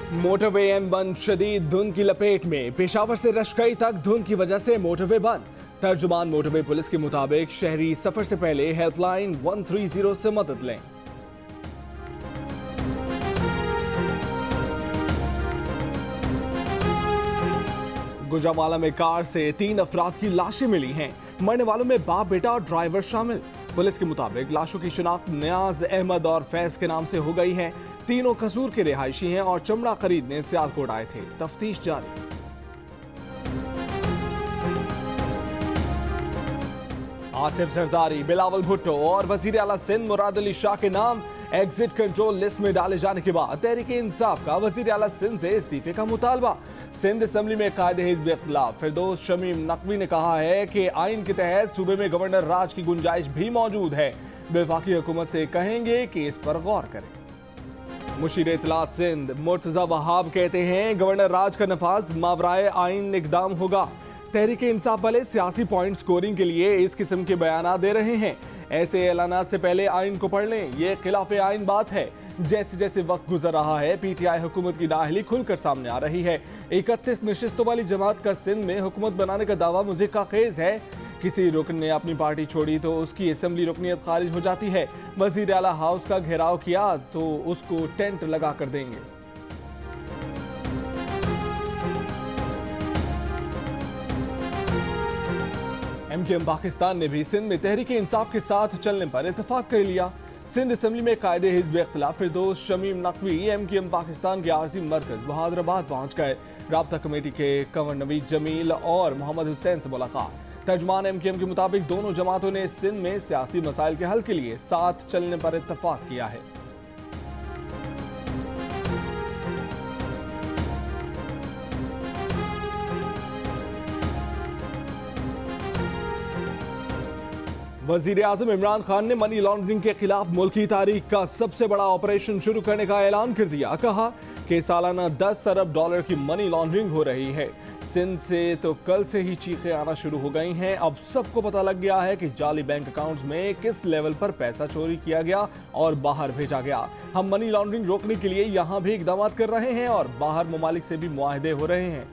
Motorway M बंद, शदीद धुंध की लपेट में। पेशावर से रशकई तक धुंध की वजह से मोटरवे बंद। तर्जुमान मोटरवे पुलिस के मुताबिक शहरी सफर से पहले हेल्पलाइन 130 से मदद लें। गुजरावाला में कार से 3 अफराद की लाशें मिली हैं। मरने वालों में बाप बेटा और ड्राइवर शामिल। पुलिस के मुताबिक लाशों की शिनाख्त नियाज, अहमद और फैज के नाम से हो गई है। तीनों कसूर के रिहायशी हैं और चमड़ा खरीदने सियालकोट आए थे। तफ्तीश जारी। आसिफ जरदारी, बिलावल भुट्टो और वजीर आला सिंध मुराद अली शाह के नाम एग्जिट कंट्रोल लिस्ट में डाले जाने के बाद तहरीक इंसाफ का वजीर आला सिंध से इस्तीफे का मुतालबा। सिंध असेंबली में कायदे हिज़्ब इख्तिलाफ फिरदौस शमीम नकवी ने कहा है कि आइन के तहत सूबे में गवर्नर राज की गुंजाइश भी मौजूद है। वफाकी हुकूमत से कहेंगे कि इस पर गौर करें। मुशीर इत्तलात सिंध मुर्तजा वहाब कहते हैं गवर्नर राज का नफाज मावराए आइन इकदाम होगा। तहरीक इंसाफ वाले सियासी पॉइंट स्कोरिंग के लिए इस किस्म के बयान दे रहे हैं। ऐसे ऐलानात से पहले आइन को पढ़ लें, ये खिलाफ आइन बात है। जैसे जैसे वक्त गुजर रहा है पीटीआई हुकूमत की नाअहली खुलकर सामने आ रही है। 31 नशिस्तों वाली जमात का सिंध में हुकूमत बनाने का दावा मुझे का खेज है। किसी रुकन ने अपनी पार्टी छोड़ी तो उसकी असेंबली रुकनीत खारिज हो जाती है। वजीर आला हाउस का घेराव किया तो उसको टेंट लगा कर देंगे। एमकेएम पाकिस्तान ने भी सिंध में तहरीक इंसाफ के साथ चलने पर इत्तेफाक कर लिया। सिंध असेंबली में कायदे हिज़्ब इख्तिलाफ फिरदौस शमीम नकवी एमकेएम पाकिस्तान के आरजी मरकज बहादुराबाद पहुंच गए। राब्ता कमेटी के कंवर नवीद जमील और मोहम्मद हुसैन से मुलाकात। तर्जुमान एमकेएम के मुताबिक दोनों जमातों ने सिंध में सियासी मसाइल के हल के लिए साथ चलने पर इत्तेफाक किया है। वजीर आजम इमरान खान ने मनी लॉन्ड्रिंग के खिलाफ मुल्की तारीख का सबसे बड़ा ऑपरेशन शुरू करने का ऐलान कर दिया। कहा कि सालाना 10 अरब डॉलर की मनी लॉन्ड्रिंग हो रही है। सिंध से तो कल से ही चीखें आना शुरू हो गई हैं। अब सबको पता लग गया है कि जाली बैंक अकाउंट्स में किस लेवल पर पैसा चोरी किया गया और बाहर भेजा गया। हम मनी लॉन्ड्रिंग रोकने के लिए यहाँ भी इकदाम कर रहे हैं और बाहर ममालिक से भी मुआहदे हो रहे हैं।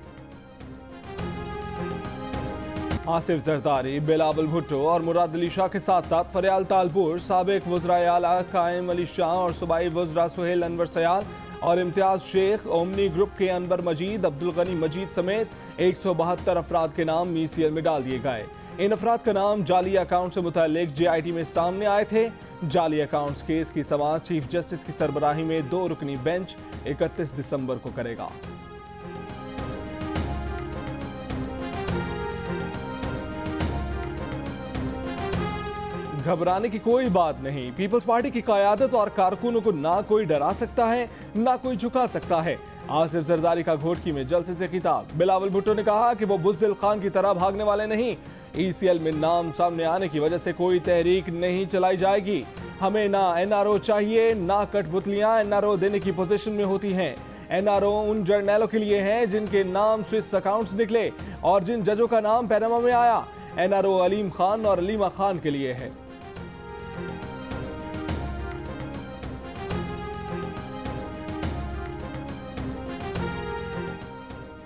आसिफ जरदारी, बिलावल भुट्टो और मुराद अली शाह के साथ साथ फरियाल तालपुर, साबिक वज़राए आला कायम अली शाह और सूबाई वज़रा सुहेल अनवर सयाल और इम्तियाज शेख, ओमनी ग्रुप के अनवर मजीद, अब्दुल गनी मजीद समेत 172 अफराद के नाम मीसीएल में डाल दिए गए। इन अफराद का नाम जाली अकाउंट से मुतालिक जेआईटी में सामने आए थे। जाली अकाउंट्स केस की समाअत चीफ जस्टिस की सरबराही में 2 रुकनी बेंच 31 दिसंबर को करेगा। घबराने की कोई बात नहीं। पीपल्स पार्टी की क़यादत और कारकुनों को ना कोई डरा सकता है ना कोई झुका सकता है। आसिफ जरदारी का घोटकी में जलसे से खिताब। बिलावल भुट्टो ने कहा कि वो बुज़दिल खान की तरह भागने वाले नहीं। ईसीएल में नाम सामने आने की वजह से कोई तहरीक नहीं चलाई जाएगी। हमें ना एनआरओ चाहिए ना कठपुतलियां एनआरओ देने की पोजीशन में होती हैं। एनआरओ उन जर्नैलों के लिए हैं जिनके नाम स्विस अकाउंट्स निकले और जिन जजों का नाम पैनामा में आया। एनआरओ अलीम खान और अलीमा खान के लिए है।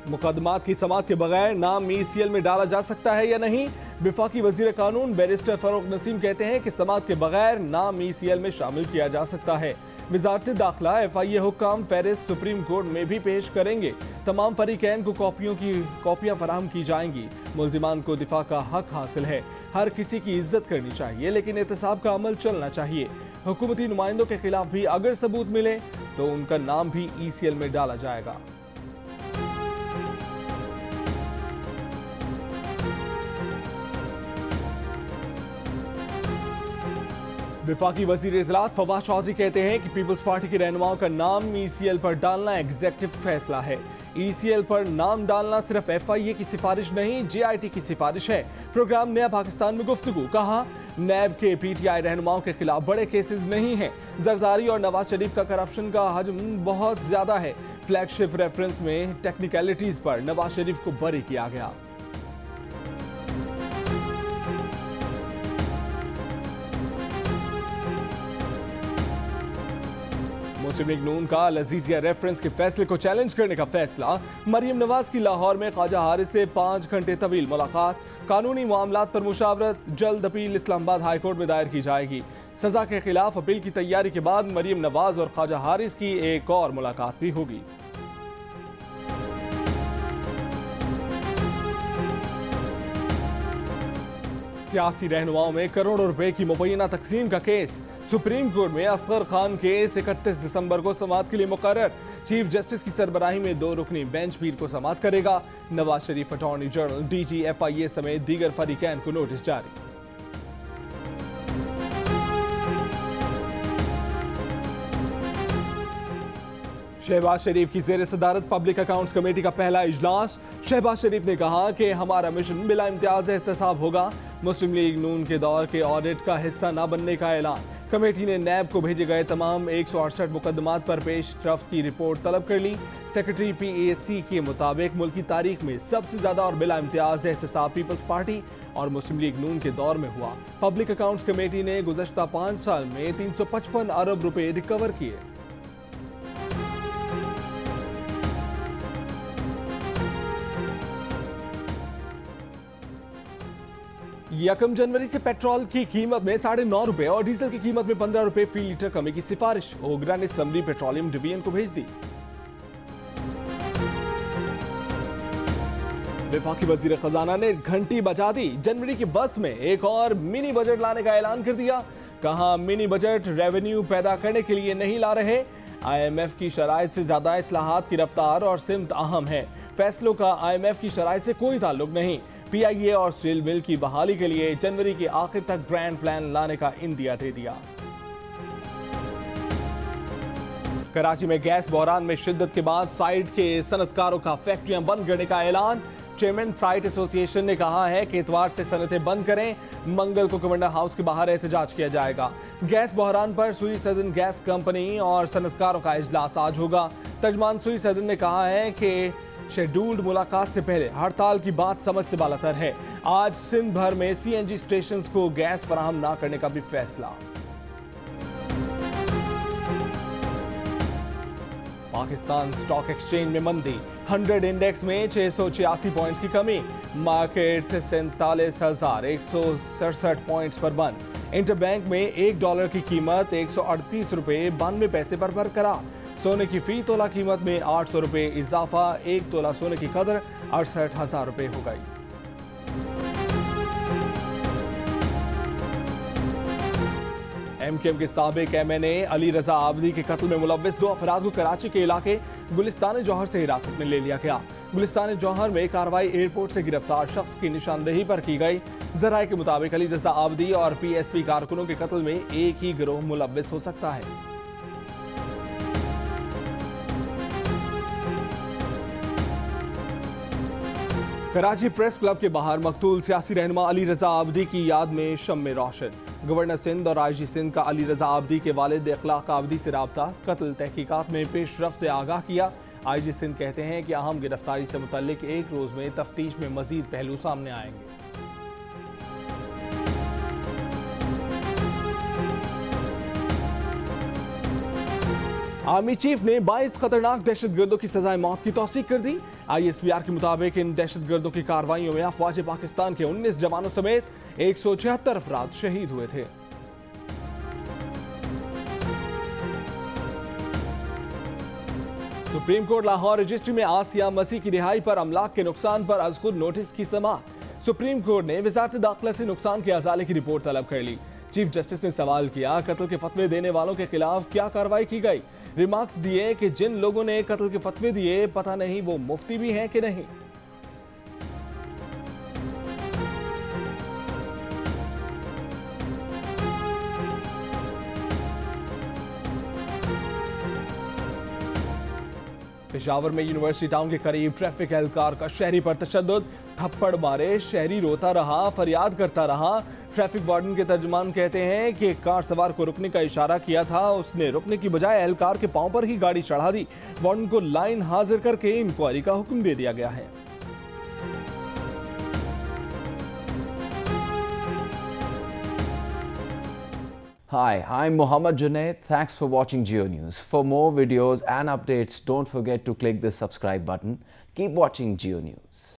मुकदमात की समाअत के बगैर नाम मीसीएल में डाला जा सकता है या नहीं? विफाकी वजीर कानून बैरिस्टर फरूक नसीम कहते हैं कि समाअत के बगैर नाम मीसीएल में शामिल किया जा सकता है। वजारत दाखिला FIA हुक्म फहरिस्त सुप्रीम कोर्ट में भी पेश करेंगे। तमाम फरीकैन को कॉपियां फराहम की जाएंगी। मुल्जिमान को दिफा का हक हासिल है। हर किसी की इज्जत करनी चाहिए लेकिन एहतसाब का अमल चलना चाहिए। हुकूमती नुमाइंदों के खिलाफ भी अगर सबूत मिले तो उनका नाम भी ECL में डाला जाएगा। विफाकी वजीर इत्तलात फवाद चौधरी कहते हैं कि पीपल्स पार्टी के रहनुमाओं का नाम ECL पर डालना एग्जीक्यूटिव फैसला है। ECL पर नाम डालना सिर्फ FIA की सिफारिश नहीं JIT की सिफारिश है। प्रोग्राम नया पाकिस्तान में गुफ्तगू। कहा नैब के PTI रहनुमाओं के खिलाफ बड़े केसेस नहीं हैं। जरदारी और नवाज शरीफ का करप्शन का हजम बहुत ज्यादा है। फ्लैगशिप रेफरेंस में टेक्निकलिटीज पर नवाज शरीफ को बरी किया गया। मुस्लिम लीग नून का लजीजिया रेफरेंस के फैसले को चैलेंज करने का फैसला। मरियम नवाज की लाहौर में ख्वाजा हारिस से 5 घंटे तवील मुलाकात। कानूनी मामलात पर मुशावरत, जल्द अपील इस्लामाबाद हाईकोर्ट में दायर की जाएगी। सजा के खिलाफ अपील की तैयारी के बाद मरियम नवाज और ख्वाजा हारिस की एक और मुलाकात भी होगी। सियासी रहनुमाओं में करोड़ों रुपए की मुबैना तकसीम का केस। सुप्रीम कोर्ट में असगर खान केस 31 दिसंबर को समाअत के लिए मुकर्रर। चीफ जस्टिस की सरबराही में 2 रुकनी बेंच पीर को समाअत करेगा। Nawaz Sharif, attorney general, DG FIA समेत दीगर फरीकैन को नोटिस जारी। शहबाज शरीफ की ज़ेर सदारत पब्लिक अकाउंट्स कमेटी का पहला इजलास। शहबाज शरीफ ने कहा कि हमारा मिशन बिला इम्तियाज एहतसाब होगा। मुस्लिम लीग नून के दौर के ऑडिट का हिस्सा न बनने का ऐलान। कमेटी ने नैब को भेजे गए तमाम 168 मुकदमात पर पेश रफ्त की रिपोर्ट तलब कर ली। सेक्रेटरी PAC के मुताबिक मुल्क की तारीख में सबसे ज्यादा और बिला इम्तियाज एहतसाब पीपल्स पार्टी और मुस्लिम लीग नून के दौर में हुआ। पब्लिक अकाउंट्स कमेटी ने गुज़श्ता 5 साल में 355 अरब रुपए रिकवर किए। यकम जनवरी से पेट्रोल की कीमत में 9.5 रुपए और डीजल की कीमत में 15 रुपए फी लीटर कमी की सिफारिश ओगरा ने समरी पेट्रोलियम डिवीजन को भेज दी। वफाकी वजीर खजाना ने घंटी बजा दी। जनवरी की बस में एक और मिनी बजट लाने का ऐलान कर दिया। कहा मिनी बजट रेवेन्यू पैदा करने के लिए नहीं ला रहे। IMF की शराइत से ज्यादा इस्लाहात की रफ्तार और सिमत अहम है। फैसलों का IMF की शराइत से कोई ताल्लुक नहीं। PIA और स्टील मिल की बहाली के लिए जनवरी के आखिर तक ग्रैंड प्लान लाने का इंदिया दे दिया। कराची में गैस बहरान में शिद्दत के बाद साइट के सनतकारों का फैक्ट्रियां बंद करने का ऐलान। चेयरमैन साइट एसोसिएशन ने कहा है कि इतवार से सनतें बंद करें। मंगल को गवर्नर हाउस के बाहर एहतजाज किया जाएगा। गैस बहरान पर सुई सदन गैस कंपनी और सनतकारों का इजलास आज होगा। तर्जमान सुई सदन ने कहा है कि शेड्यूल्ड मुलाकात से पहले हड़ताल की बात समझ से बालातर है। आज सिंध भर में CNG स्टेशन को गैस फराहम न करने का भी फैसला। पाकिस्तान स्टॉक एक्सचेंज में मंदी। 100 इंडेक्स में 686 पॉइंट्स की कमी। मार्केट 47,167 पॉइंट्स पर बंद। इंटरबैंक में $1 की कीमत 138 रुपए 92 पैसे पर बरकरार। सोने की फी तोला कीमत में 800 रुपए इजाफा। 1 तोला सोने की कदर 68,000 रुपए हो गई। MKM के साबिक MNA अली रजा आबदी के कत्ल में मुलव्विस 2 अफराद को कराची के इलाके गुलिस्तान जौहर से हिरासत में ले लिया गया। गुलिस्तान जौहर में कार्रवाई एयरपोर्ट से गिरफ्तार शख्स की निशानदेही पर की गई। जराये के मुताबिक अली रजा आबदी और PSP कारकुनों के कत्ल में एक ही गिरोह मुलव्विस हो सकता है। कराची प्रेस क्लब के बाहर मकतूल सियासी रहनुमा अली रजा आबदी की याद में शम्मे रोशन। गवर्नर सिंध और IG सिंध का अली रजा आबदी के वालिद इखलाक आबदी से राब्ता। कत्ल तहकीकात में पेशरफ्त से आगाह किया। IG सिंध कहते हैं कि अहम गिरफ्तारी से मुतल्लिक एक रोज में तफ्तीश में मजीद पहलू सामने आएंगे। आर्मी चीफ ने 22 खतरनाक दहशतगर्दों की सजाए मौत की तौसीक कर दी। ISPR के मुताबिक इन दहशतगर्दों की कार्रवाइयों में अफवाज पाकिस्तान के 19 जवानों समेत 176 अफराद शहीद हुए थे। सुप्रीम कोर्ट लाहौर रजिस्ट्री में आसिया मसीह की रिहाई पर अमलाक के नुकसान पर अज खुद नोटिस की समाअत। सुप्रीम कोर्ट ने वजारत दाखिला से नुकसान के अजाले की रिपोर्ट तलब कर ली। चीफ जस्टिस ने सवाल किया, कत्ल के फतवे देने वालों के खिलाफ क्या कार्रवाई की गई। रिमार्क्स दिए कि जिन लोगों ने कत्ल के फतवे दिए पता नहीं वो मुफ्ती भी हैं कि नहीं। पेशावर में यूनिवर्सिटी टाउन के करीब ट्रैफिक एहलकार का शहरी पर तशद्दुद। थप्पड़ मारे, शहरी रोता रहा, फरियाद करता रहा। ट्रैफिक वार्डन के तर्जुमान कहते हैं कि कार सवार को रुकने का इशारा किया था, उसने रुकने की बजाय एहलकार के पांव पर ही गाड़ी चढ़ा दी। वार्डन को लाइन हाजिर करके इंक्वायरी का हुक्म दे दिया गया है। Hi, I'm Mohammad Junaid. Thanks for watching Geo News. For more videos and updates, don't forget to click the subscribe button. Keep watching Geo News.